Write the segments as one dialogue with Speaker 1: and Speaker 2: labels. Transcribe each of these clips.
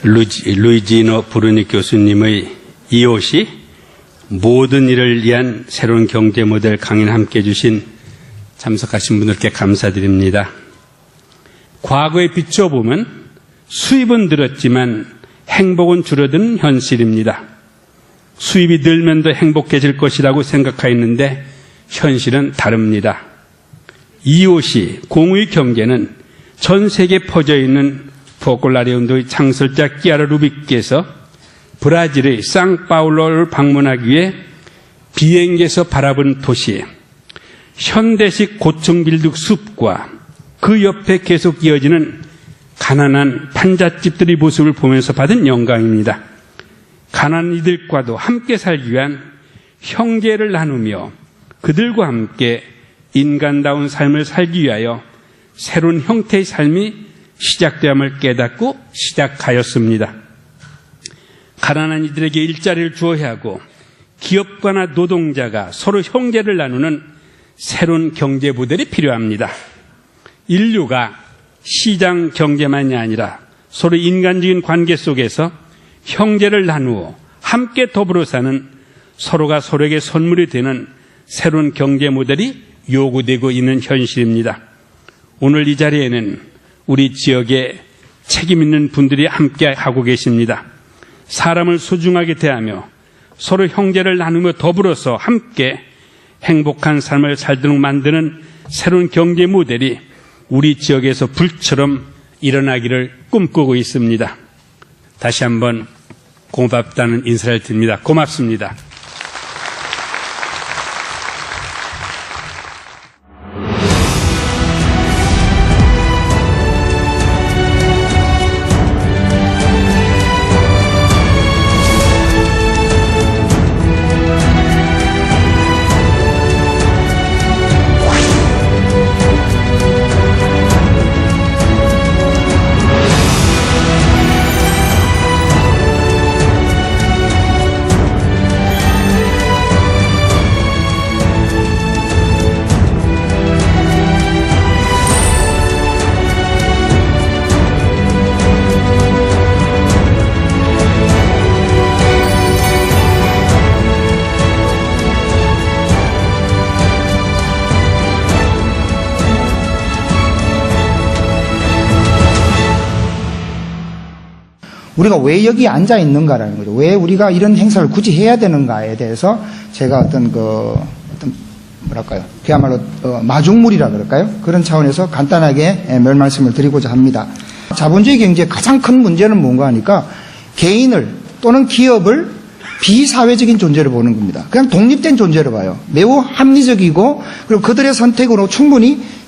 Speaker 1: 루이지노 브루니 교수님의 이옷이 모든 일을 위한 새로운 경제 모델 강의를 함께 해주신 참석하신 분들께 감사드립니다. 과거에 비춰보면 수입은 늘었지만 행복은 줄어든 현실입니다. 수입이 늘면 더 행복해질 것이라고 생각하였는데 현실은 다릅니다. 이옷이 공의 경제는 전 세계에 퍼져 있는 포콜라레 운동의 창설자 끼아르 루비께서 브라질의 상파울루를 방문하기 위해 비행기에서 바라본 도시, 현대식 고층 빌딩 숲과 그 옆에 계속 이어지는 가난한 판잣집들의 모습을 보면서 받은 영감입니다. 가난한 이들과도 함께 살기 위한 형제를 나누며 그들과 함께 인간다운 삶을 살기 위하여 새로운 형태의 삶이 시작되었음을 깨닫고 시작하였습니다. 가난한 이들에게 일자리를 주어야 하고 기업가나 노동자가 서로 형제를 나누는 새로운 경제 모델이 필요합니다. 인류가 시장 경제만이 아니라 서로 인간적인 관계 속에서 형제를 나누어 함께 더불어 사는 서로가 서로에게 선물이 되는 새로운 경제 모델이 요구되고 있는 현실입니다. 오늘 이 자리에는 우리 지역에 책임 있는 분들이 함께 하고 계십니다. 사람을 소중하게 대하며 서로 형제를 나누며 더불어서 함께 행복한 삶을 살도록 만드는 새로운 경제 모델이 우리 지역에서 불처럼 일어나기를 꿈꾸고 있습니다. 다시 한번 고맙다는 인사를 드립니다. 고맙습니다.
Speaker 2: 우리가 왜 여기 앉아 있는가라는 거죠. 왜 우리가 이런 행사를 굳이 해야 되는가에 대해서 제가 뭐랄까요. 그야말로 마중물이라 그럴까요? 그런 차원에서 간단하게 몇 말씀을 드리고자 합니다. 자본주의 경제의 가장 큰 문제는 뭔가 하니까 개인을 또는 기업을 비사회적인 존재로 보는 겁니다. 그냥 독립된 존재로 봐요. 매우 합리적이고 그리고 그들의 선택으로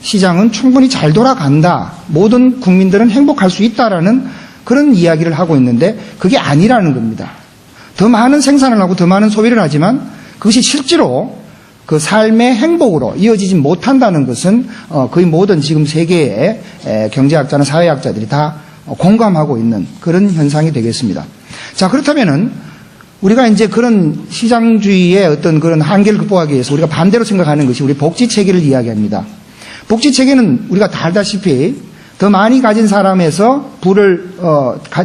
Speaker 2: 시장은 충분히 잘 돌아간다. 모든 국민들은 행복할 수 있다라는 그런 이야기를 하고 있는데 그게 아니라는 겁니다. 더 많은 생산을 하고 더 많은 소비를 하지만 그것이 실제로 그 삶의 행복으로 이어지지 못한다는 것은 거의 모든 지금 세계의 경제학자나 사회학자들이 다 공감하고 있는 그런 현상이 되겠습니다. 자, 그렇다면은 우리가 이제 그런 시장주의의 어떤 그런 한계를 극복하기 위해서 우리가 반대로 생각하는 것이 우리 복지체계를 이야기합니다. 복지체계는 우리가 다 알다시피 더 많이 가진 사람에서 부를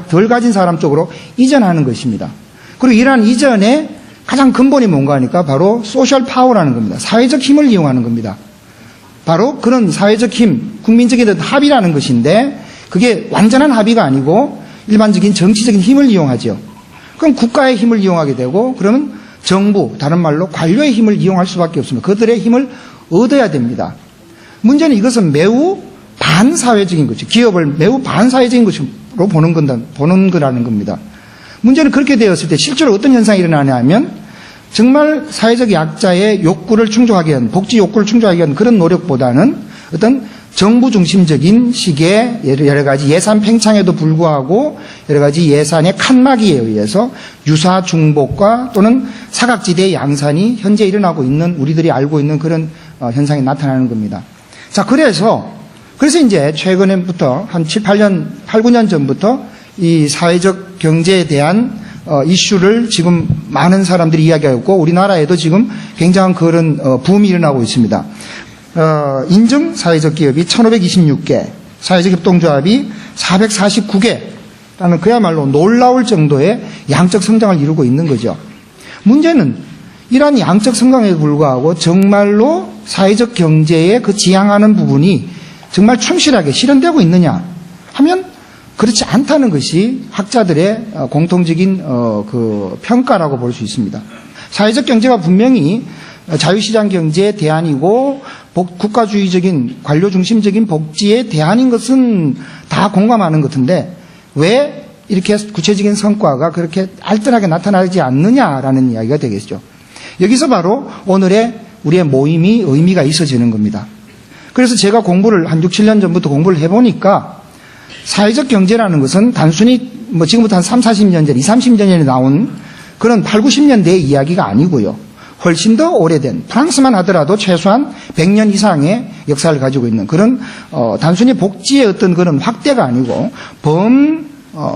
Speaker 2: 덜 가진 사람 쪽으로 이전하는 것입니다. 그리고 이러한 이전의 가장 근본이 뭔가 하니까 바로 소셜 파워라는 겁니다. 사회적 힘을 이용하는 겁니다. 바로 그런 사회적 힘, 국민적인 합의라는 것인데 그게 완전한 합의가 아니고 일반적인 정치적인 힘을 이용하죠. 그럼 국가의 힘을 이용하게 되고 그러면 정부, 다른 말로 관료의 힘을 이용할 수밖에 없습니다. 그들의 힘을 얻어야 됩니다. 문제는 이것은 매우 반사회적인 거죠. 기업을 매우 반사회적인 것으로 보는 거라는 겁니다. 문제는 그렇게 되었을 때 실제로 어떤 현상이 일어나냐 하면 정말 사회적 약자의 욕구를 충족하게 하는, 복지 욕구를 충족하게 하는 그런 노력보다는 어떤 정부 중심적인 식의 여러 가지 예산 팽창에도 불구하고 여러 가지 예산의 칸막이에 의해서 유사 중복과 또는 사각지대의 양산이 현재 일어나고 있는 우리들이 알고 있는 그런 현상이 나타나는 겁니다. 자, 그래서 이제 최근에부터 한 8, 9년 전부터 이 사회적 경제에 대한 이슈를 지금 많은 사람들이 이야기하고 우리나라에도 지금 굉장한 그런 붐이 일어나고 있습니다. 인증 사회적 기업이 1526개, 사회적 협동조합이 449개, 라는 그야말로 놀라울 정도의 양적 성장을 이루고 있는 거죠. 문제는 이러한 양적 성장에 불구하고 정말로 사회적 경제에 그 지향하는 부분이 정말 충실하게 실현되고 있느냐 하면 그렇지 않다는 것이 학자들의 공통적인 그 평가라고 볼 수 있습니다. 사회적 경제가 분명히 자유시장 경제의 대안이고 국가주의적인 관료 중심적인 복지의 대안인 것은 다 공감하는 것 같은데 왜 이렇게 구체적인 성과가 그렇게 알뜰하게 나타나지 않느냐라는 이야기가 되겠죠. 여기서 바로 오늘의 우리의 모임이 의미가 있어지는 겁니다. 그래서 제가 공부를 한 6, 7년 전부터 공부를 해보니까 사회적 경제라는 것은 단순히 뭐 지금부터 한 3, 40년 전, 20, 30년 전에 나온 그런 8, 90년대의 이야기가 아니고요. 훨씬 더 오래된 프랑스만 하더라도 최소한 100년 이상의 역사를 가지고 있는 그런 단순히 복지의 어떤 그런 확대가 아니고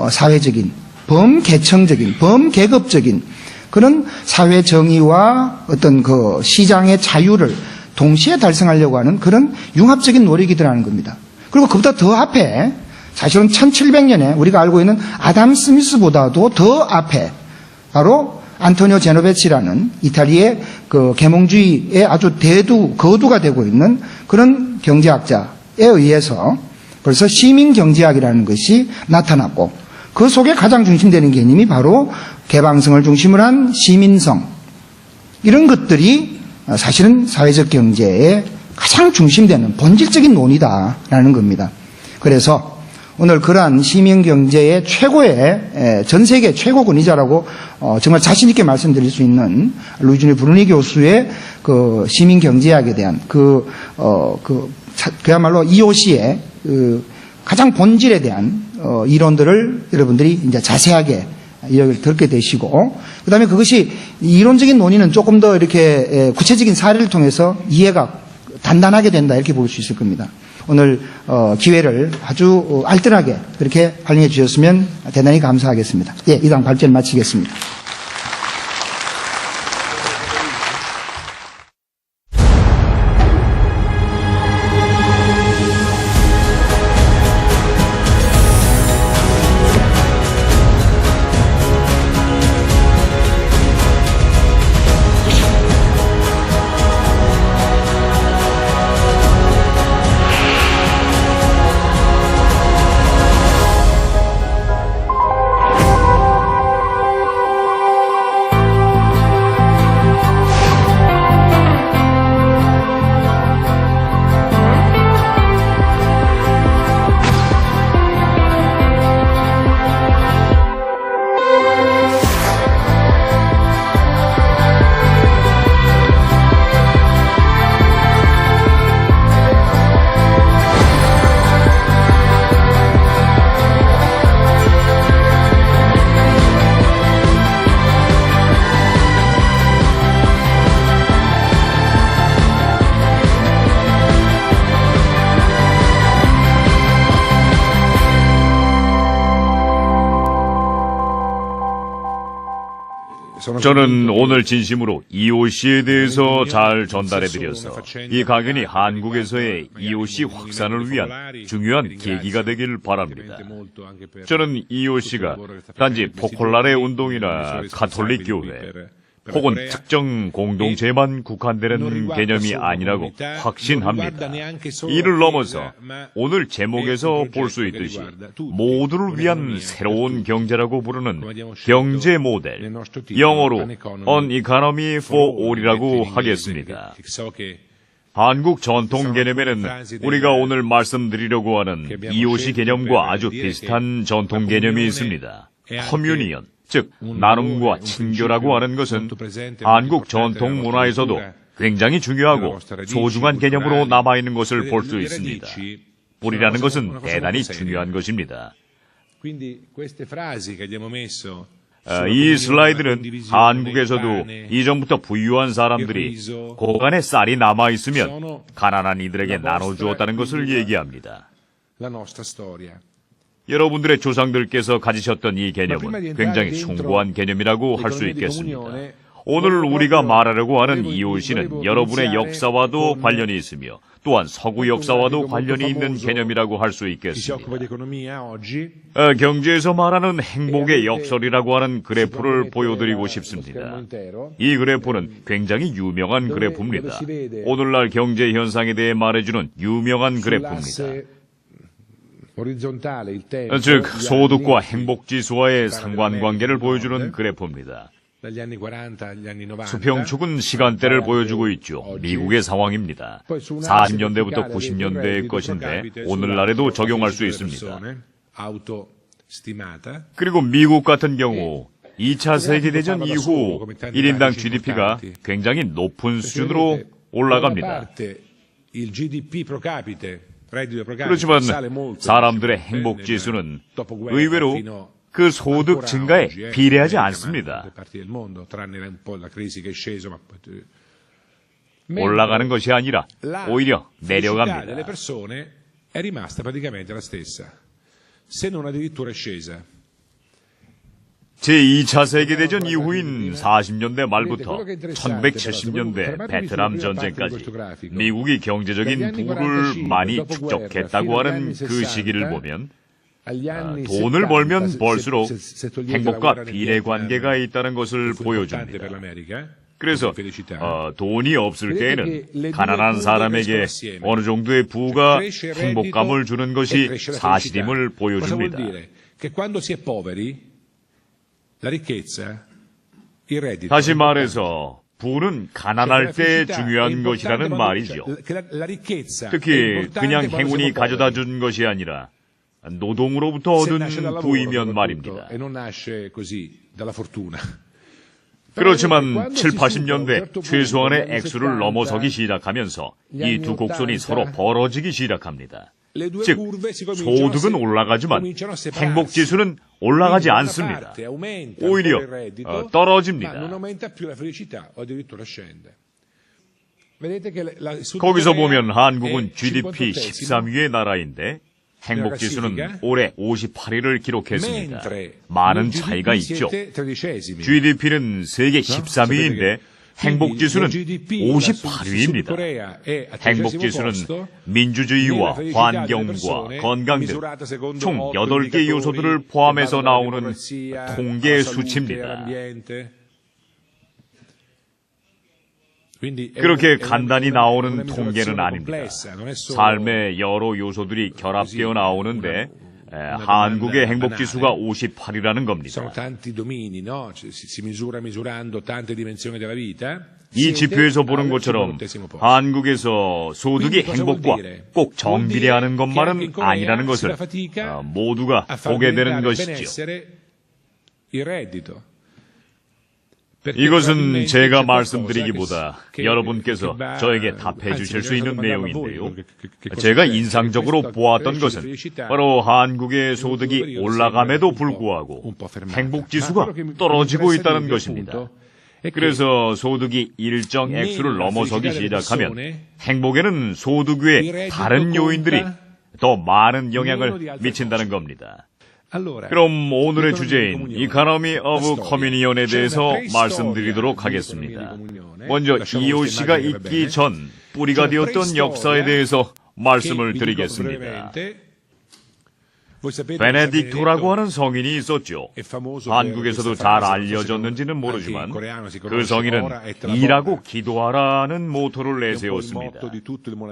Speaker 2: 사회적인, 범계층적인, 범계급적인 그런 사회 정의와 어떤 그 시장의 자유를 동시에 달성하려고 하는 그런 융합적인 노력이더라는 겁니다. 그리고 그보다 더 앞에 사실은 1700년에 우리가 알고 있는 아담 스미스보다도 더 앞에 바로 안토니오 제노베치라는 이탈리아의 그 계몽주의의 아주 거두가 되고 있는 그런 경제학자에 의해서 벌써 시민경제학이라는 것이 나타났고 그 속에 가장 중심되는 개념이 바로 개방성을 중심으로 한 시민성 이런 것들이 사실은 사회적 경제의 가장 중심되는 본질적인 논이다라는 겁니다. 그래서 오늘 그러한 시민경제의 최고의 전 세계 최고 권위자라고 정말 자신 있게 말씀드릴 수 있는 루이지니 브루니 교수의 그 시민경제학에 대한 그야말로 EOC의 그 가장 본질에 대한 이론들을 여러분들이 이제 자세하게 이야기를 듣게 되시고 그다음에 그것이 이론적인 논의는 조금 더 이렇게 구체적인 사례를 통해서 이해가 단단하게 된다 이렇게 볼 수 있을 겁니다. 오늘 기회를 아주 알뜰하게 그렇게 활용해 주셨으면 대단히 감사하겠습니다. 예, 이상 발제를 마치겠습니다.
Speaker 3: 저는 오늘 진심으로 EOC에 대해서 잘 전달해드려서 이 강연이 한국에서의 EOC 확산을 위한 중요한 계기가 되길 바랍니다. 저는 EOC가 단지 포콜라레 운동이나 가톨릭 교회 혹은 특정 공동체만 국한되는 개념이 아니라고 확신합니다. 이를 넘어서 오늘 제목에서 볼 수 있듯이 모두를 위한 새로운 경제라고 부르는 경제 모델, 영어로 An Economy for All이라고 하겠습니다. 한국 전통 개념에는 우리가 오늘 말씀드리려고 하는 EOC 개념과 아주 비슷한 전통 개념이 있습니다. 커뮤니언, 즉 나눔과 친교라고 하는 것은 한국 전통 문화에서도 굉장히 중요하고 소중한 개념으로 남아있는 것을 볼 수 있습니다. 뿌리라는 것은 대단히 중요한 것입니다. 이 슬라이드는 한국에서도 이전부터 부유한 사람들이 고간에 쌀이 남아있으면 가난한 이들에게 나눠주었다는 것을 얘기합니다. 여러분들의 조상들께서 가지셨던 이 개념은 굉장히 숭고한 개념이라고 할 수 있겠습니다. 오늘 우리가 말하려고 하는 이웃시는 여러분의 역사와도 관련이 있으며 또한 서구 역사와도 관련이 있는 개념이라고 할 수 있겠습니다. 경제에서 말하는 행복의 역설이라고 하는 그래프를 보여드리고 싶습니다. 이 그래프는 굉장히 유명한 그래프입니다. 오늘날 경제 현상에 대해 말해주는 유명한 그래프입니다. 즉, 소득과 행복지수와의 상관관계를 보여주는 그래프입니다. 수평축은 시간대를 보여주고 있죠. 미국의 상황입니다. 40년대부터 90년대의 것인데 오늘날에도 적용할 수 있습니다. 그리고 미국 같은 경우 2차 세계대전 이후 1인당 GDP가 굉장히 높은 수준으로 올라갑니다. 그렇지만 사람들의 행복지수는 의외로 그 소득 증가에 비례하지 않습니다. 올라가는 것이 아니라 오히려 내려갑니다. 제2차 세계대전 이후인 40년대 말부터 1170년대 베트남 전쟁까지 미국이 경제적인 부를 많이 축적했다고 하는 그 시기를 보면 돈을 벌면 벌수록 행복과 비례관계가 있다는 것을 보여줍니다. 그래서 돈이 없을 때에는 가난한 사람에게 어느 정도의 부가 행복감을 주는 것이 사실임을 보여줍니다. 다시 말해서 부는 가난할 때 중요한 것이라는 말이죠. 특히 그냥 행운이 가져다 준 것이 아니라 노동으로부터 얻은 부이면 말입니다. 그렇지만 7, 80년대 최소한의 액수를 넘어서기 시작하면서 이 두 곡선이 서로 벌어지기 시작합니다. 즉, 소득은 올라가지만 행복지수는 올라가지 않습니다. 오히려 떨어집니다. 거기서 보면 한국은 GDP 13위의 나라인데 행복지수는 올해 58위를 기록했습니다. 많은 차이가 있죠. GDP는 세계 13위인데 행복지수는 58위입니다. 행복지수는 민주주의와 환경과 건강 등 총 8개 요소들을 포함해서 나오는 통계 수치입니다. 그렇게 간단히 나오는 통계는 아닙니다. 삶의 여러 요소들이 결합되어 나오는데 한국의 행복지수가 58이라는 겁니다. 이 지표에서 보는 것처럼 한국에서 소득이 행복과 꼭 정비례하는 것만은 아니라는 것을 모두가 보게 되는 것이죠. 이것은 제가 말씀드리기보다 여러분께서 저에게 답해 주실 수 있는 내용인데요. 제가 인상적으로 보았던 것은 바로 한국의 소득이 올라감에도 불구하고 행복지수가 떨어지고 있다는 것입니다. 그래서 소득이 일정 액수를 넘어서기 시작하면 행복에는 소득 외에 다른 요인들이 더 많은 영향을 미친다는 겁니다. 그럼 오늘의 주제인 이코노미 오브 커뮤니언에 대해서 말씀드리도록 하겠습니다. 먼저 EOC가 있기 전 뿌리가 되었던 역사에 대해서 말씀을 드리겠습니다. 베네딕토라고 하는 성인이 있었죠. 한국에서도 잘 알려졌는지는 모르지만 그 성인은 일하고 기도하라는 모토를 내세웠습니다.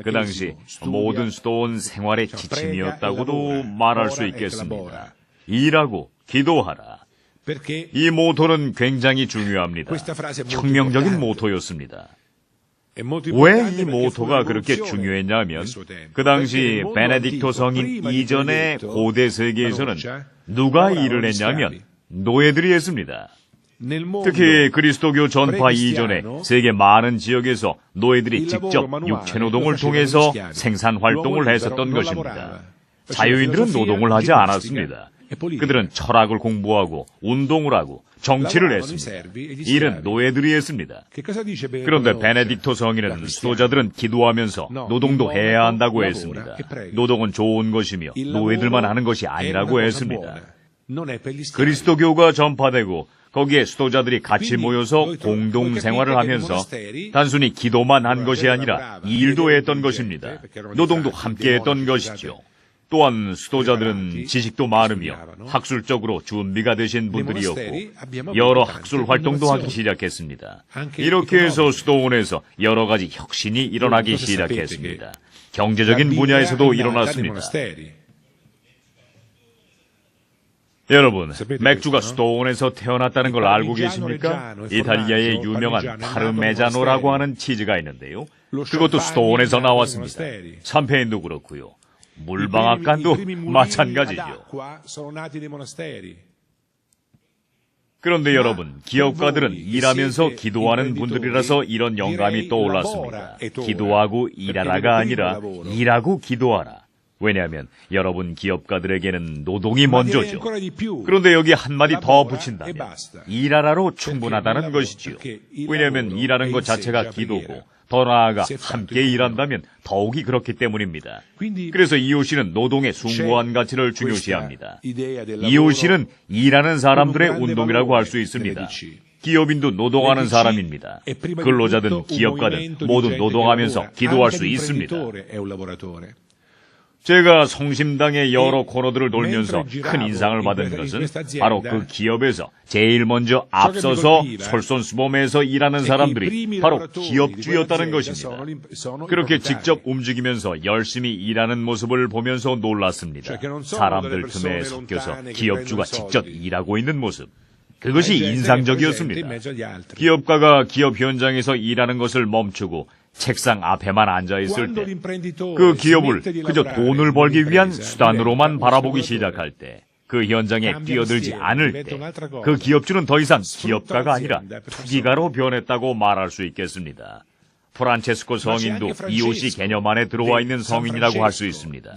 Speaker 3: 그 당시 모든 수도원 생활의 지침이었다고도 말할 수 있겠습니다. 일하고 기도하라. 이 모토는 굉장히 중요합니다. 혁명적인 모토였습니다. 왜 이 모토가 그렇게 중요했냐면 그 당시 베네딕토 성인 이전의 고대 세계에서는 누가 일을 했냐면 노예들이 했습니다. 특히 그리스도교 전파 이전에 세계 많은 지역에서 노예들이 직접 육체노동을 통해서 생산활동을 했었던 것입니다. 자유인들은 노동을 하지 않았습니다. 그들은 철학을 공부하고 운동을 하고 정치를 했습니다. 일은 노예들이 했습니다. 그런데 베네딕토 성인은 수도자들은 기도하면서 노동도 해야 한다고 했습니다. 노동은 좋은 것이며 노예들만 하는 것이 아니라고 했습니다. 그리스도교가 전파되고 거기에 수도자들이 같이 모여서 공동 생활을 하면서 단순히 기도만 한 것이 아니라 일도 했던 것입니다. 노동도 함께 했던 것이죠. 또한 수도자들은 지식도 많으며 학술적으로 준비가 되신 분들이었고 여러 학술 활동도 하기 시작했습니다. 이렇게 해서 수도원에서 여러 가지 혁신이 일어나기 시작했습니다. 경제적인 분야에서도 일어났습니다. 여러분, 맥주가 수도원에서 태어났다는 걸 알고 계십니까? 이탈리아의 유명한 파르메자노라고 하는 치즈가 있는데요. 그것도 수도원에서 나왔습니다. 샴페인도 그렇고요. 물방앗간도 마찬가지죠. 그런데 여러분, 기업가들은 일하면서 기도하는 분들이라서 이런 영감이 떠올랐습니다. 기도하고 일하라가 아니라 일하고 기도하라. 왜냐하면 여러분 기업가들에게는 노동이 먼저죠. 그런데 여기 한마디 더 붙인다면 일하라로 충분하다는 것이지요. 왜냐하면 일하는 것 자체가 기도고 더 나아가 함께 일한다면 더욱이 그렇기 때문입니다. 그래서 이오시는 노동의 숭고한 가치를 중요시합니다. 이오시는 일하는 사람들의 운동이라고 할 수 있습니다. 기업인도 노동하는 사람입니다. 근로자든 기업가든 모두 노동하면서 기도할 수 있습니다. 제가 성심당의 여러 코너들을 돌면서 큰 인상을 받은 것은 바로 그 기업에서 제일 먼저 앞서서 솔선수범해서 일하는 사람들이 바로 기업주였다는 것입니다. 그렇게 직접 움직이면서 열심히 일하는 모습을 보면서 놀랐습니다. 사람들 틈에 섞여서 기업주가 직접 일하고 있는 모습. 그것이 인상적이었습니다. 기업가가 기업 현장에서 일하는 것을 멈추고 책상 앞에만 앉아있을 때, 그 기업을 그저 돈을 벌기 위한 수단으로만 바라보기 시작할 때, 그 현장에 뛰어들지 않을 때, 그 기업주는 더 이상 기업가가 아니라 투기가로 변했다고 말할 수 있겠습니다. 프란체스코 성인도 이오시 개념 안에 들어와 있는 성인이라고 할 수 있습니다.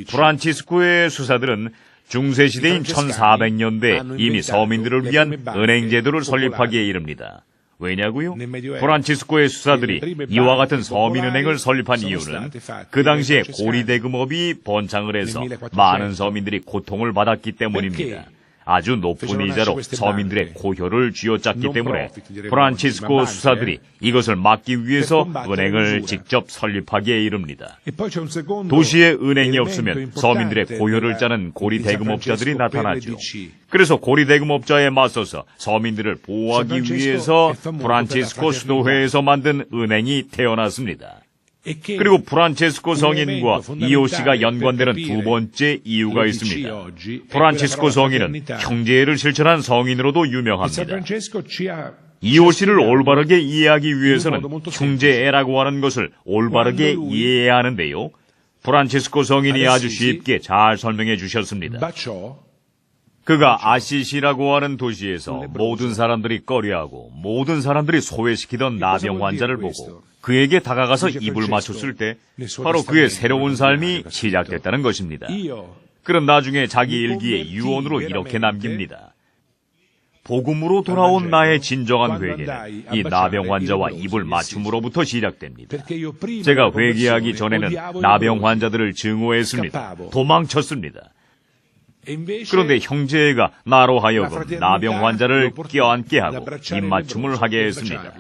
Speaker 3: 프란치스코의 수사들은 중세시대인 1400년대에 이미 서민들을 위한 은행 제도를 설립하기에 이릅니다. 왜냐고요? 프란치스코의 수사들이 이와 같은 서민은행을 설립한 이유는 그 당시에 고리대금업이 번창을 해서 많은 서민들이 고통을 받았기 때문입니다. 아주 높은 이자로 서민들의 고효를 쥐어짰기 때문에 프란치스코 수사들이 이것을 막기 위해서 은행을 직접 설립하기에 이릅니다. 도시에 은행이 없으면 서민들의 고효를 짜는 고리대금업자들이 나타나죠. 그래서 고리대금업자에 맞서서 서민들을 보호하기 위해서 프란치스코 수도회에서 만든 은행이 태어났습니다. 그리고 프란체스코 성인과 이오시가 연관되는 두 번째 이유가 있습니다. 프란체스코 성인은 형제를 실천한 성인으로도 유명합니다. 이오시를 올바르게 이해하기 위해서는 형제애라고 하는 것을 올바르게 이해해야 하는데요. 프란체스코 성인이 아주 쉽게 잘 설명해 주셨습니다. 그가 아시시라고 하는 도시에서 모든 사람들이 꺼려하고 모든 사람들이 소외시키던 나병 환자를 보고 그에게 다가가서 입을 맞췄을 때 바로 그의 새로운 삶이 시작됐다는 것입니다. 그런 나중에 자기 일기에 유언으로 이렇게 남깁니다. 복음으로 돌아온 나의 진정한 회개는 이 나병 환자와 입을 맞춤으로부터 시작됩니다. 제가 회개하기 전에는 나병 환자들을 증오했습니다. 도망쳤습니다. 그런데 형제가 나로 하여금 나병 환자를 껴안게 하고 입맞춤을 하게 했습니다.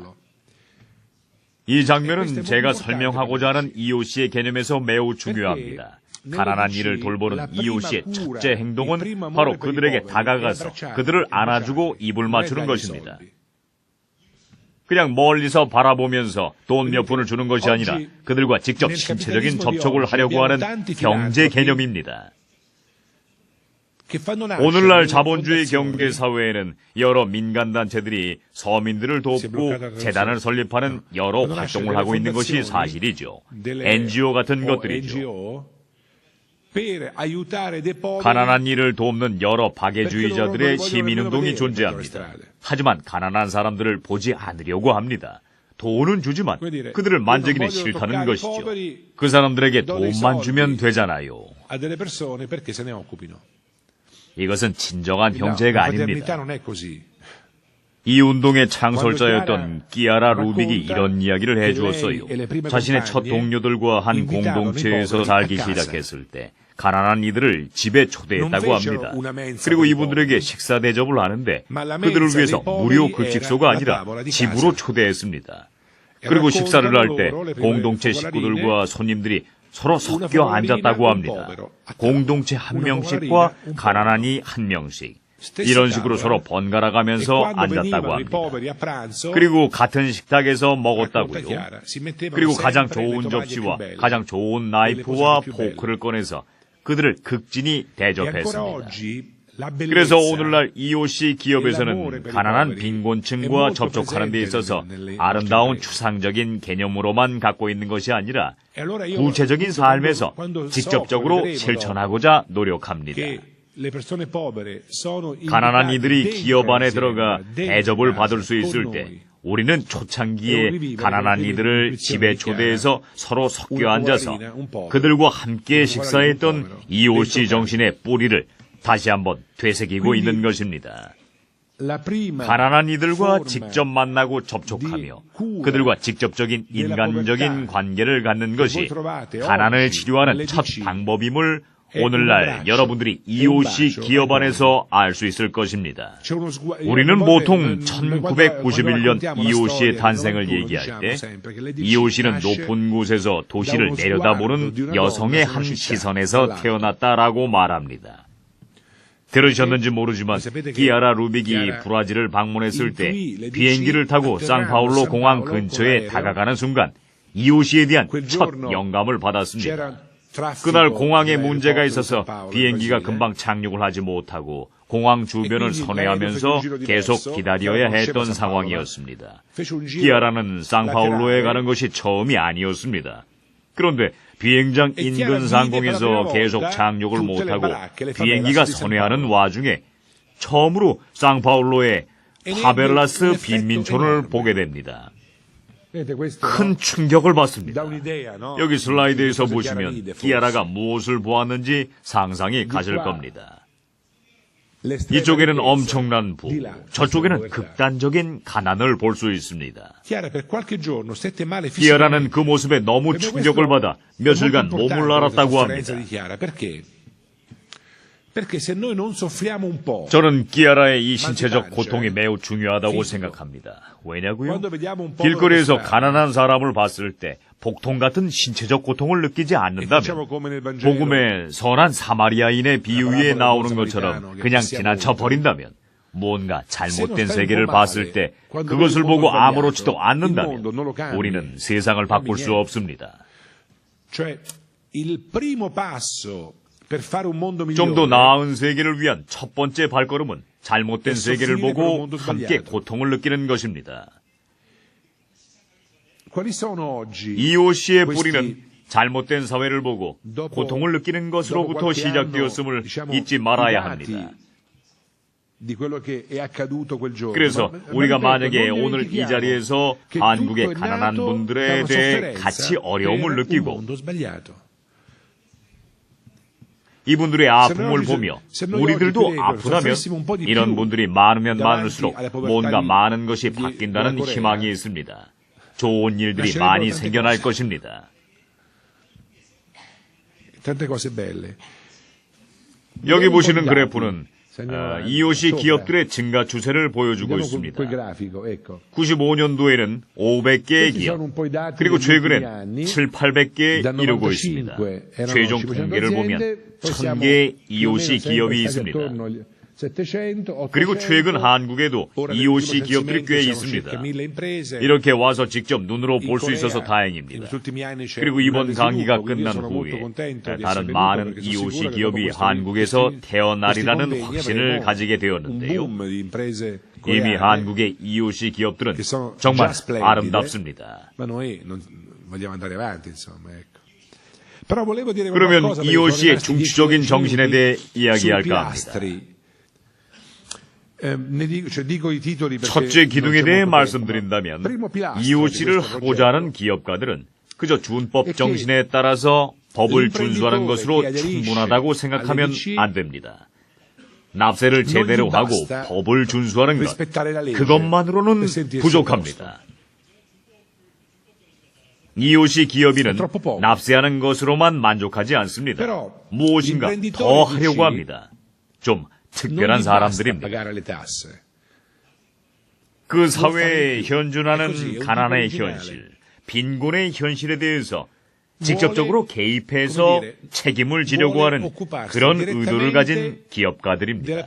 Speaker 3: 이 장면은 제가 설명하고자 하는 이오시의 개념에서 매우 중요합니다. 가난한 이를 돌보는 이오시의 첫째 행동은 바로 그들에게 다가가서 그들을 안아주고 입을 맞추는 것입니다. 그냥 멀리서 바라보면서 돈 몇 푼을 주는 것이 아니라 그들과 직접 신체적인 접촉을 하려고 하는 경제 개념입니다. 오늘날 자본주의 경제 사회에는 여러 민간단체들이 서민들을 돕고 재단을 설립하는 여러 활동을 하고 있는 것이 사실이죠. NGO 같은 것들이죠. 가난한 이를 돕는 여러 박애주의자들의 시민운동이 존재합니다. 하지만 가난한 사람들을 보지 않으려고 합니다. 돈은 주지만 그들을 만지기는 싫다는 것이죠. 그 사람들에게 돈만 주면 되잖아요. 이것은 진정한 형제가 아닙니다. 이 운동의 창설자였던 끼아라 루빅이 이런 이야기를 해주었어요. 자신의 첫 동료들과 한 공동체에서 살기 시작했을 때 가난한 이들을 집에 초대했다고 합니다. 그리고 이분들에게 식사 대접을 하는데 그들을 위해서 무료 급식소가 아니라 집으로 초대했습니다. 그리고 식사를 할 때 공동체 식구들과 손님들이 서로 섞여 앉았다고 합니다. 공동체 한 명씩과 가난한 이 한 명씩. 이런 식으로 서로 번갈아 가면서 앉았다고 합니다. 그리고 같은 식탁에서 먹었다고요. 그리고 가장 좋은 접시와 가장 좋은 나이프와 포크를 꺼내서 그들을 극진히 대접했습니다. 그래서 오늘날 EOC 기업에서는 가난한 빈곤층과 접촉하는 데 있어서 아름다운 추상적인 개념으로만 갖고 있는 것이 아니라 구체적인 삶에서 직접적으로 실천하고자 노력합니다. 가난한 이들이 기업 안에 들어가 대접을 받을 수 있을 때 우리는 초창기에 가난한 이들을 집에 초대해서 서로 섞여 앉아서 그들과 함께 식사했던 EOC 정신의 뿌리를 다시 한번 되새기고 있는 것입니다. 가난한 이들과 직접 만나고 접촉하며 그들과 직접적인 인간적인 관계를 갖는 것이 가난을 치료하는 첫 방법임을 오늘날 여러분들이 EOC 기업 안에서 알 수 있을 것입니다. 우리는 보통 1991년 EOC의 탄생을 얘기할 때 EOC는 높은 곳에서 도시를 내려다보는 여성의 한 시선에서 태어났다라고 말합니다. 들으셨는지 모르지만 키아라 루빅이 브라질을 방문했을 때 비행기를 타고 상파울로 공항 근처에 다가가는 순간 EOC에 대한 첫 영감을 받았습니다. 그날 공항에 문제가 있어서 비행기가 금방 착륙을 하지 못하고 공항 주변을 선회하면서 계속 기다려야 했던 상황이었습니다. 키아라는 상파울로에 가는 것이 처음이 아니었습니다. 그런데 비행장 인근 상공에서 계속 착륙을 못하고 비행기가 선회하는 와중에 처음으로 상파울로의 파벨라스 빈민촌을 보게 됩니다. 큰 충격을 받습니다. 여기 슬라이드에서 보시면 키아라가 무엇을 보았는지 상상이 가실 겁니다. 이쪽에는 엄청난 부, 저쪽에는 극단적인 가난을 볼 수 있습니다. 키아라는 그 모습에 너무 충격을 받아 며칠간 몸을 앓았다고 합니다. 저는 키아라의 이 신체적 고통이 매우 중요하다고 생각합니다. 왜냐고요? 길거리에서 가난한 사람을 봤을 때 복통 같은 신체적 고통을 느끼지 않는다면 복음의 선한 사마리아인의 비유에 나오는 것처럼 그냥 지나쳐 버린다면 뭔가 잘못된 세계를 봤을 때 그것을 보고 아무렇지도 않는다면 우리는 세상을 바꿀 수 없습니다. 좀 더 나은 세계를 위한 첫 번째 발걸음은 잘못된 세계를 보고 함께 고통을 느끼는 것입니다. EOC의 뿌리는 잘못된 사회를 보고 고통을 느끼는 것으로부터 시작되었음을 잊지 말아야 합니다. 그래서 우리가 만약에 오늘 이 자리에서 한국의 가난한 분들에 대해 같이 어려움을 느끼고 이분들의 아픔을 보며 우리들도 아프다면 이런 분들이 많으면 많을수록 뭔가 많은 것이 바뀐다는 희망이 있습니다. 좋은 일들이 많이 생겨날 것입니다. 여기 보시는 그래프는 EOC 기업들의 증가 추세를 보여주고 있습니다. 95년도에는 500개의 기업, 그리고 최근엔 7, 800개 이루고 있습니다. 최종 통계를 보면 1000개의 EOC 기업이 있습니다. 그리고 최근 한국에도 EOC 기업들이 꽤 있습니다. 이렇게 와서 직접 눈으로 볼 수 있어서 다행입니다. 그리고 이번 강의가 끝난 후에 다른 많은 EOC 기업이 한국에서 태어나리라는 확신을 가지게 되었는데요. 이미 한국의 EOC 기업들은 정말 아름답습니다. 그러면 EOC의 중추적인 정신에 대해 이야기할까 합니다. 첫째 기둥에 대해 말씀드린다면 EOC를 하고자 하는 기업가들은 그저 준법 정신에 따라서 법을 준수하는 것으로 충분하다고 생각하면 안 됩니다. 납세를 제대로 하고 법을 준수하는 것, 그것만으로는 부족합니다. 이오시 기업인은 납세하는 것으로만 만족하지 않습니다. 무엇인가 더 하려고 합니다. 좀 특별한 사람들입니다. 그 사회에 현존하는 가난의 현실, 빈곤의 현실에 대해서 직접적으로 개입해서 책임을 지려고 하는 그런 의도를 가진 기업가들입니다.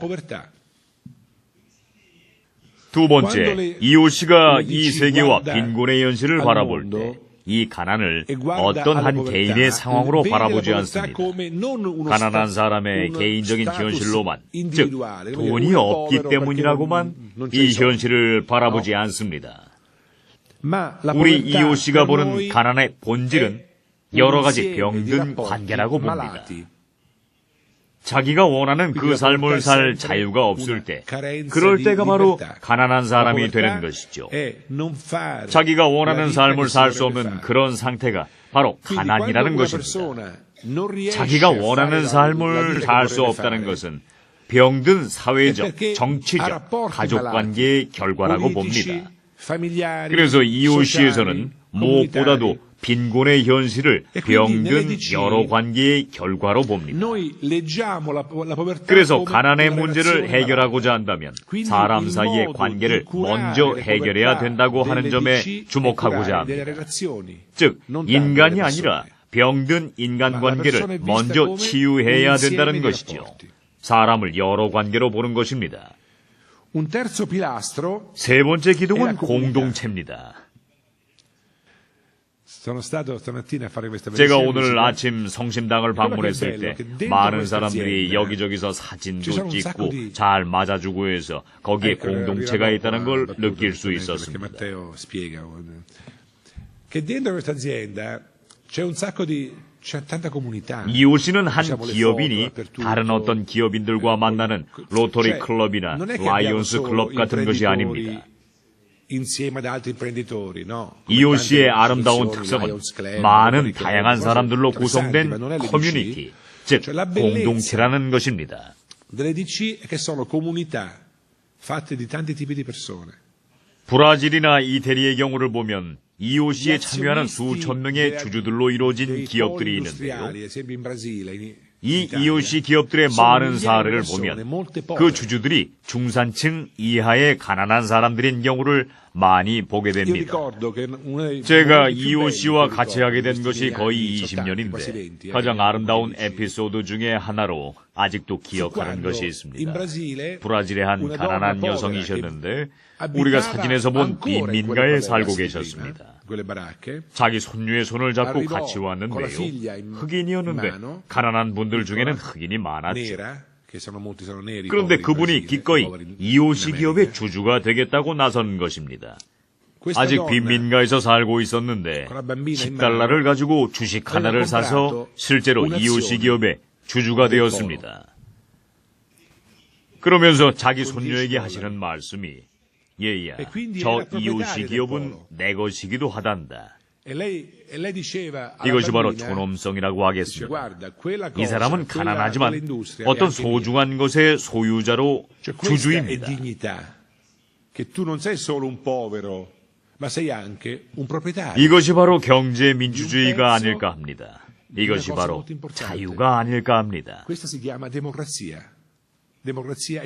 Speaker 3: 두 번째, 이오시가 이 세계와 빈곤의 현실을 바라볼 때 이 가난을 어떤 한 개인의 상황으로 바라보지 않습니다. 가난한 사람의 개인적인 현실로만, 즉 돈이 없기 때문이라고만 이 현실을 바라보지 않습니다. 우리 이오시가 보는 가난의 본질은 여러 가지 병든 관계라고 봅니다. 자기가 원하는 그 삶을 살 자유가 없을 때, 그럴 때가 바로 가난한 사람이 되는 것이죠. 자기가 원하는 삶을 살 수 없는 그런 상태가 바로 가난이라는 것입니다. 자기가 원하는 삶을 살 수 없다는 것은 병든 사회적, 정치적, 가족관계의 결과라고 봅니다. 그래서 이오시에서는 무엇보다도 빈곤의 현실을 병든 여러 관계의 결과로 봅니다. 그래서 가난의 문제를 해결하고자 한다면 사람 사이의 관계를 먼저 해결해야 된다고 하는 점에 주목하고자 합니다. 즉, 인간이 아니라 병든 인간관계를 먼저 치유해야 된다는 것이죠. 사람을 여러 관계로 보는 것입니다. 세 번째 기둥은 공동체입니다. 제가 오늘 아침 성심당을 방문했을 때 많은 사람들이 여기저기서 사진도 찍고 잘 맞아주고 해서 거기에 공동체가 있다는 걸 느낄 수 있었습니다. 이오시는 한 기업인이 다른 어떤 기업인들과 만나는 로터리 클럽이나 라이온스 클럽 같은 것이 아닙니다. 이오시의 아름다운 특성은 많은 다양한 사람들로 구성된 커뮤니티, 즉 공동체라는 것입니다. 브라질이나 이태리의 경우를 보면 이오시에 참여하는 수천 명의 주주들로 이루어진 기업들이 있는데요. 이 이오시 기업들의 많은 사례를 보면 그 주주들이 중산층 이하의 가난한 사람들인 경우를 많이 보게 됩니다. 제가 이오시와 같이 하게 된 것이 거의 20년인데 가장 아름다운 에피소드 중에 하나로 아직도 기억하는 것이 있습니다. 브라질의 한 가난한 여성이셨는데 우리가 사진에서 본 빈민가에 살고 계셨습니다. 자기 손녀의 손을 잡고 같이 왔는데요. 흑인이었는데 가난한 분들 중에는 흑인이 많았죠. 그런데 그분이 기꺼이 이오시 기업의 주주가 되겠다고 나선 것입니다. 아직 빈민가에서 살고 있었는데 $10를 가지고 주식 하나를 사서 실제로 이오시 기업의 주주가 되었습니다. 그러면서 자기 손녀에게 하시는 말씀이 얘야, 저 이오시 기업은 내 것이기도 하단다. 이것이 바로 존엄성이라고 하겠습니다. 이 사람은 가난하지만 어떤 소중한 것의 소유자로 주주입니다. 이것이 바로 경제 민주주의가 아닐까 합니다. 이것이 바로 자유가 아닐까 합니다.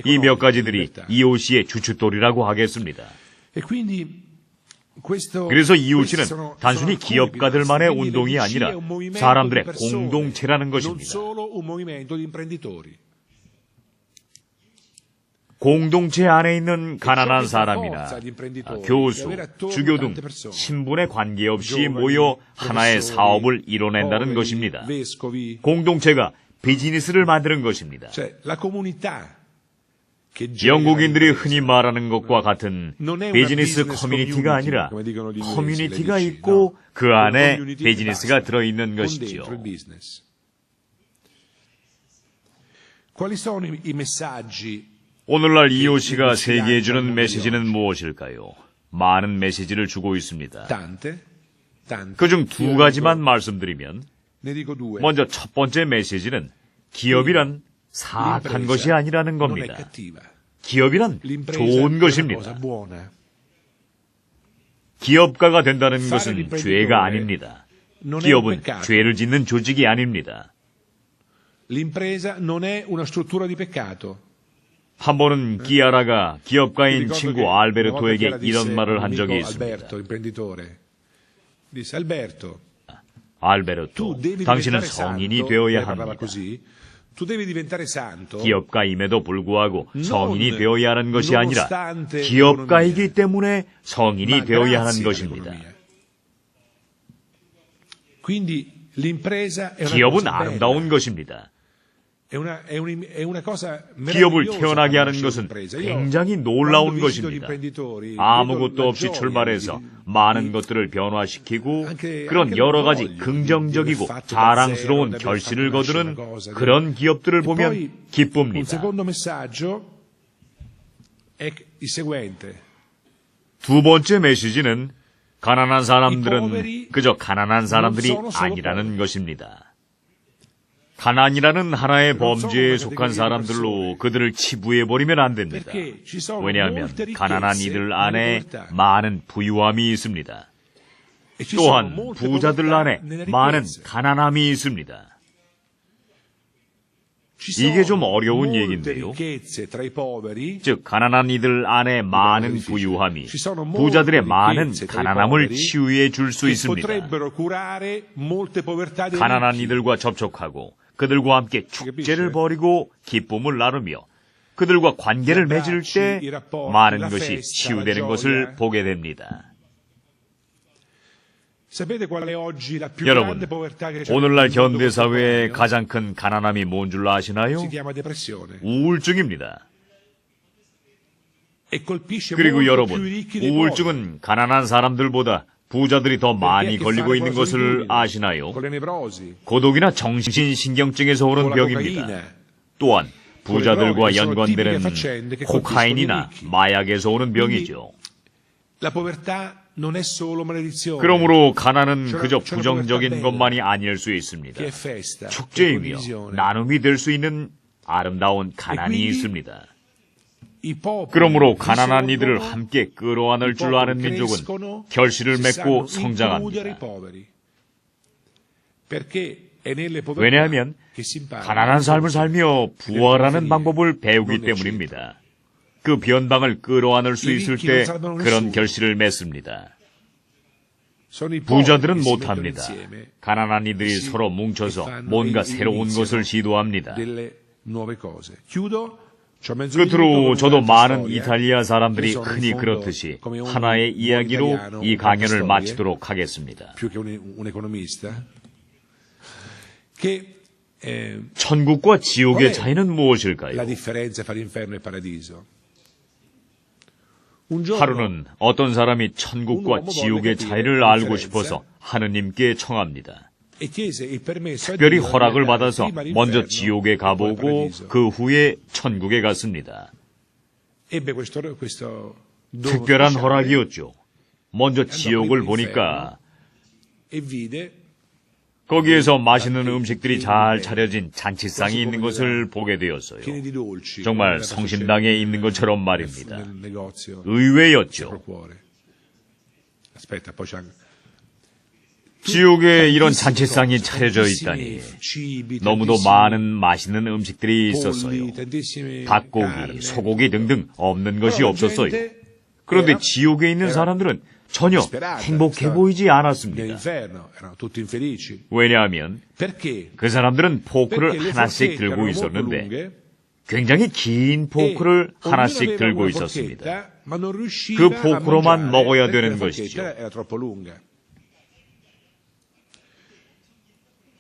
Speaker 3: 이 몇 가지들이 이오시의 주춧돌이라고 하겠습니다. 그래서 이오시는 단순히 기업가들만의 운동이 아니라 사람들의 공동체라는 것입니다. 공동체 안에 있는 가난한 사람이나 교수, 주교 등 신분에 관계없이 모여 하나의 사업을 이뤄낸다는 것입니다. 공동체가 비즈니스를 만드는 것입니다. 영국인들이 흔히 말하는 것과 같은 비즈니스 커뮤니티가 아니라 커뮤니티가 있고 그 안에 비즈니스가 들어있는 것이죠. 오늘날 이오시가 세계에 주는 메시지는 무엇일까요? 많은 메시지를 주고 있습니다. 그중 두 가지만 말씀드리면 먼저 첫 번째 메시지는 기업이란 사악한 것이 아니라는 겁니다. 기업이란 좋은 것입니다. 기업가가 된다는 것은 죄가 아닙니다. 기업은 죄를 짓는 조직이 아닙니다.
Speaker 4: L'impresa non è una struttura di peccato.
Speaker 3: 한 번은 기아라가 기업가인 친구 알베르토에게 이런 말을 한 적이 있습니다.
Speaker 4: Alberto, imprenditore, disse Alberto,
Speaker 3: 알베르토,
Speaker 4: tu devi
Speaker 3: 당신은
Speaker 4: diventare
Speaker 3: 성인이
Speaker 4: santo.
Speaker 3: 되어야
Speaker 4: Lei parlava
Speaker 3: 합니다.
Speaker 4: così. Tu devi diventare santo.
Speaker 3: 기업가임에도 불구하고 성인이
Speaker 4: Non
Speaker 3: 되어야 하는 것이 아니라
Speaker 4: nonostante
Speaker 3: 기업가이기 때문에 성인이
Speaker 4: ma
Speaker 3: 되어야 하는
Speaker 4: grazie
Speaker 3: 것입니다.
Speaker 4: all'economia. Quindi l'impresa è una
Speaker 3: 기업은
Speaker 4: cosa
Speaker 3: 아름다운
Speaker 4: bella.
Speaker 3: 것입니다.
Speaker 4: È una cosa
Speaker 3: 기업을
Speaker 4: meravigliosa
Speaker 3: 태어나게 하는
Speaker 4: conoscere
Speaker 3: 것은
Speaker 4: l'impresa. Io,
Speaker 3: 굉장히 놀라운
Speaker 4: quando visito gli
Speaker 3: 것입니다.
Speaker 4: imprenditori,
Speaker 3: 아무것도
Speaker 4: vedo la
Speaker 3: 없이
Speaker 4: gioia
Speaker 3: 출발해서
Speaker 4: di-
Speaker 3: 많은 것들을 변화시키고
Speaker 4: anche
Speaker 3: 그런 여러 가지
Speaker 4: l'orgoglio
Speaker 3: 긍정적이고
Speaker 4: di aver fatto
Speaker 3: 자랑스러운
Speaker 4: da zero, di aver
Speaker 3: 결실을
Speaker 4: fatto nascere
Speaker 3: 거두는
Speaker 4: una cosa,
Speaker 3: 그런 기업들을
Speaker 4: E
Speaker 3: 보면
Speaker 4: poi, un
Speaker 3: 기쁩니다.
Speaker 4: secondo messaggio è il seguente.
Speaker 3: 두 번째 메시지는 가난한 사람들은 그저 가난한 사람들이 아니라는 것입니다. 가난이라는 하나의 범죄에 속한 사람들로 그들을 치부해버리면 안 됩니다. 왜냐하면 가난한 이들 안에 많은 부유함이 있습니다.
Speaker 4: E ci sono
Speaker 3: 또한
Speaker 4: molte
Speaker 3: 부자들
Speaker 4: povertà
Speaker 3: 안에
Speaker 4: nelle
Speaker 3: 많은
Speaker 4: ricchezze.
Speaker 3: 가난함이 있습니다.
Speaker 4: Ci sono
Speaker 3: 이게 좀 어려운
Speaker 4: molte
Speaker 3: 얘기인데요.
Speaker 4: ricchezze tra i poveri.
Speaker 3: 즉 가난한 이들 안에 많은 부유함이 부자들의 많은 가난함을 치유해 줄 수
Speaker 4: che
Speaker 3: 있습니다.
Speaker 4: potrebbero curare molte povertà dei
Speaker 3: 가난한
Speaker 4: ricchi.
Speaker 3: 이들과 접촉하고 그들과 함께 축제를 벌이고 기쁨을 나누며 그들과 관계를 맺을 때 많은 것이 치유되는 것을 보게 됩니다.
Speaker 4: Sapete qual è oggi la più
Speaker 3: 여러분,
Speaker 4: grande povertà che c'è
Speaker 3: 오늘날
Speaker 4: nel mondo
Speaker 3: 현대사회의
Speaker 4: contemporaneo?
Speaker 3: 가장 큰 가난함이 뭔 줄 아시나요?
Speaker 4: Si chiama depressione
Speaker 3: 우울증입니다.
Speaker 4: e colpisce
Speaker 3: 그리고
Speaker 4: molto
Speaker 3: 여러분,
Speaker 4: più i ricchi dei poveri.
Speaker 3: 우울증은 가난한 사람들보다 부자들이 더 많이 걸리고 있는 것을 아시나요?
Speaker 4: Con le nevrosi,
Speaker 3: 고독이나 정신신경증에서
Speaker 4: con
Speaker 3: 오는
Speaker 4: la
Speaker 3: 병입니다.
Speaker 4: cocaina.
Speaker 3: 또한 부자들과 연관되는
Speaker 4: che
Speaker 3: 코카인이나
Speaker 4: colpiscono i ricchi.
Speaker 3: 마약에서 오는 병이죠.
Speaker 4: La povertà non è solo maledizione,
Speaker 3: 그러므로 가난은 그저 부정적인 것만이 아닐 수 있습니다.
Speaker 4: che è festa, che è
Speaker 3: 축제이며
Speaker 4: condivisione.
Speaker 3: 나눔이 될 수 있는 아름다운 가난이
Speaker 4: quindi
Speaker 3: 있습니다.
Speaker 4: I popoli
Speaker 3: 그러므로 가난한
Speaker 4: risolvono,
Speaker 3: 이들을 함께 끌어안을
Speaker 4: i
Speaker 3: 줄 아는
Speaker 4: popoli
Speaker 3: 민족은
Speaker 4: crescono
Speaker 3: 결실을
Speaker 4: se
Speaker 3: 맺고
Speaker 4: sanno includere i
Speaker 3: 성장합니다.
Speaker 4: poveri. Perché è nelle povertà
Speaker 3: 왜냐하면
Speaker 4: che si impara
Speaker 3: 가난한 삶을 살며 부활하는 방법을 배우기
Speaker 4: non è
Speaker 3: 때문입니다. 그 변방을 끌어안을 수
Speaker 4: 이
Speaker 3: 있을
Speaker 4: ricchi
Speaker 3: 때
Speaker 4: non salvano
Speaker 3: 그런
Speaker 4: nessuno.
Speaker 3: 결실을 맺습니다.
Speaker 4: Sono i poveri
Speaker 3: 부자들은
Speaker 4: che si mettono
Speaker 3: 못합니다.
Speaker 4: insieme
Speaker 3: 가난한 이들이
Speaker 4: e si-
Speaker 3: 서로
Speaker 4: e
Speaker 3: 뭉쳐서
Speaker 4: fanno
Speaker 3: 뭔가
Speaker 4: e
Speaker 3: 새로운
Speaker 4: iniziano
Speaker 3: 것을 시도합니다.
Speaker 4: delle nuove cose. Chiudo. c'ho mezzo minuto
Speaker 3: 끝으로
Speaker 4: con
Speaker 3: 저도
Speaker 4: un'altra
Speaker 3: 많은
Speaker 4: storia,
Speaker 3: 이탈리아 사람들이
Speaker 4: che sono in
Speaker 3: 흔히
Speaker 4: fondo
Speaker 3: 그렇듯이
Speaker 4: come un
Speaker 3: 하나의
Speaker 4: buon
Speaker 3: 이야기로
Speaker 4: italiano,
Speaker 3: 이
Speaker 4: un'altra
Speaker 3: 강연을
Speaker 4: storia,
Speaker 3: 마치도록 하겠습니다.
Speaker 4: più che un economista, che
Speaker 3: 천국과 지옥의
Speaker 4: qual è
Speaker 3: 차이는
Speaker 4: la
Speaker 3: 무엇일까요?
Speaker 4: differenza fra l'inferno e il paradiso? Un giorno
Speaker 3: 하루는 어떤 사람이 천국과 지옥의 차이를 알고 싶어서 하느님께 청합니다.
Speaker 4: e chiese il permesso a
Speaker 3: 특별히
Speaker 4: Dio di
Speaker 3: 허락을
Speaker 4: andare
Speaker 3: 받아서
Speaker 4: prima
Speaker 3: 먼저
Speaker 4: all'inferno
Speaker 3: 지옥에
Speaker 4: e poi al
Speaker 3: 가보고
Speaker 4: paradiso.
Speaker 3: 그 후에 천국에 갔습니다.
Speaker 4: Ebbe questo dono
Speaker 3: 특별한
Speaker 4: speciale
Speaker 3: 허락이었죠. 먼저 지옥을 보니까
Speaker 4: e vide
Speaker 3: 거기에서 맛있는 음식들이 잘 차려진 잔치상이 있는 것을 보게 되었어요.
Speaker 4: pieni di dolci.
Speaker 3: 정말
Speaker 4: come
Speaker 3: 성심당에
Speaker 4: nel-
Speaker 3: 있는 것처럼
Speaker 4: nel
Speaker 3: 말입니다.
Speaker 4: negozio
Speaker 3: 의외였죠.
Speaker 4: pro cuore. Aspetta, poi c'è
Speaker 3: 지옥에 이런 잔치상이 차려져 있다니 너무도 많은 맛있는 음식들이 있었어요. 닭고기, 소고기 등등 없는 것이 없었어요. 그런데 지옥에 있는 사람들은 전혀 행복해 보이지 않았습니다.
Speaker 4: nell'inferno erano tutti infelici.
Speaker 3: 왜냐하면
Speaker 4: Perché?
Speaker 3: 그 사람들은 포크를
Speaker 4: Perché le
Speaker 3: 하나씩
Speaker 4: forchette
Speaker 3: 들고
Speaker 4: erano molto
Speaker 3: 있었는데
Speaker 4: lunghe
Speaker 3: 굉장히 긴 포크를
Speaker 4: e
Speaker 3: 하나씩
Speaker 4: ognuno aveva
Speaker 3: 들고
Speaker 4: una
Speaker 3: 있었습니다.
Speaker 4: forchetta, ma non riusciva
Speaker 3: 그
Speaker 4: a
Speaker 3: 포크로만
Speaker 4: mangiare
Speaker 3: 먹어야
Speaker 4: perché
Speaker 3: 되는
Speaker 4: la forchetta
Speaker 3: 것이죠.
Speaker 4: era troppo lunga.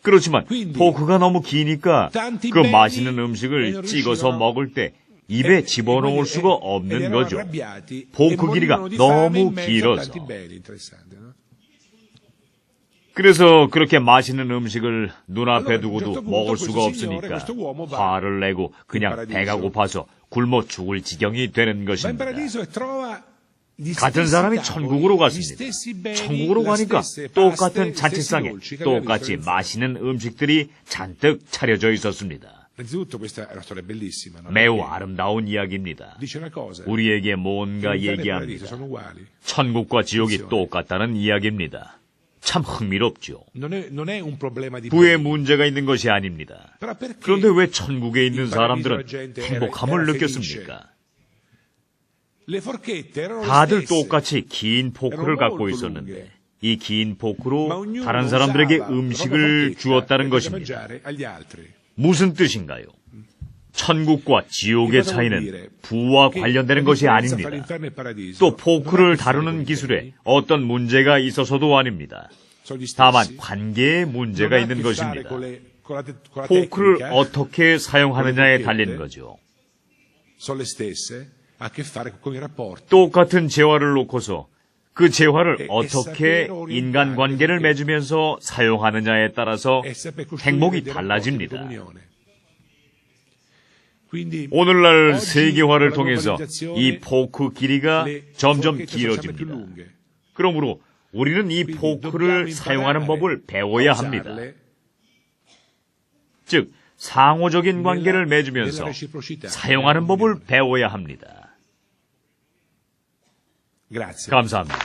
Speaker 3: 그렇지만
Speaker 4: Quindi,
Speaker 3: 포크가 너무 기니까
Speaker 4: tanti
Speaker 3: 그
Speaker 4: beni
Speaker 3: 맛있는
Speaker 4: e non
Speaker 3: 음식을 찍어서
Speaker 4: riuscivano-
Speaker 3: 먹을 때 입에 집어넣을 수가
Speaker 4: ed
Speaker 3: 없는
Speaker 4: erano
Speaker 3: 거죠.
Speaker 4: arrabbiati
Speaker 3: 포크
Speaker 4: e
Speaker 3: 길이가
Speaker 4: morivano di fame
Speaker 3: 너무
Speaker 4: in mezzo a
Speaker 3: 길어서.
Speaker 4: tanti beni. Interessante, no?
Speaker 3: 그래서 그렇게 맛있는 음식을 눈앞에
Speaker 4: Allora,
Speaker 3: 두고도
Speaker 4: a un certo punto
Speaker 3: 먹을 수가
Speaker 4: questo signore,
Speaker 3: 없으니까
Speaker 4: questo uomo va
Speaker 3: 화를 내고 그냥
Speaker 4: paradiso.
Speaker 3: 배가 고파서 굶어 죽을 지경이 되는
Speaker 4: Va in
Speaker 3: 것입니다.
Speaker 4: paradiso e trova gli
Speaker 3: 같은
Speaker 4: stessi
Speaker 3: 사람이
Speaker 4: tavoli,
Speaker 3: 천국으로
Speaker 4: gli
Speaker 3: 갔습니다.
Speaker 4: stessi beni,
Speaker 3: 천국으로
Speaker 4: le
Speaker 3: 가니까
Speaker 4: stesse
Speaker 3: 똑같은
Speaker 4: paste, gli stessi
Speaker 3: 잔치상에
Speaker 4: dolci che aveva visto
Speaker 3: 똑같이
Speaker 4: all'inferno.
Speaker 3: 맛있는 음식들이 잔뜩 차려져 있었습니다.
Speaker 4: Innanzitutto questa è una storia bellissima. No?
Speaker 3: 매우
Speaker 4: Perché
Speaker 3: 아름다운 이야기입니다.
Speaker 4: dice una cosa.
Speaker 3: 우리에게 뭔가
Speaker 4: l'inferno e il paradiso
Speaker 3: 얘기합니다.
Speaker 4: sono uguali.
Speaker 3: 천국과 지옥이 똑같다는 이야기입니다. 참 흥미롭죠.
Speaker 4: Non è un problema di
Speaker 3: 부에
Speaker 4: beni.
Speaker 3: 문제가 있는 것이 아닙니다.
Speaker 4: Però perché
Speaker 3: 그런데 왜 천국에 있는
Speaker 4: in paradiso la
Speaker 3: 사람들은
Speaker 4: gente
Speaker 3: 행복함을
Speaker 4: era
Speaker 3: 느꼈습니까?
Speaker 4: Le forchette erano le
Speaker 3: 다들
Speaker 4: stesse.
Speaker 3: 똑같이 긴 포크를 갖고 있었는데 이 긴
Speaker 4: Ma
Speaker 3: 포크로
Speaker 4: ognuno
Speaker 3: 다른 사람들에게
Speaker 4: usava la
Speaker 3: 음식을
Speaker 4: propria
Speaker 3: 주었다는
Speaker 4: forchetta per
Speaker 3: 것입니다.
Speaker 4: mangiare agli altri.
Speaker 3: 무슨 뜻인가요? 천국과 지옥의 차이는 부와 관련되는 것이 아닙니다. 또 포크를 다루는 기술에 어떤 문제가 있어서도 아닙니다. 다만 관계에 문제가 있는 것입니다. 포크를 어떻게 사용하느냐에 달린 거죠. 똑같은 재화를 놓고서 그 재화를 어떻게 인간관계를 맺으면서 사용하느냐에 따라서 행복이 달라집니다. 오늘날 세계화를 통해서 이 포크 길이가 점점 길어집니다. 그러므로 우리는 이 포크를 사용하는 법을 배워야 합니다. 즉, 상호적인 관계를 맺으면서 사용하는 법을 배워야 합니다. 감사합니다.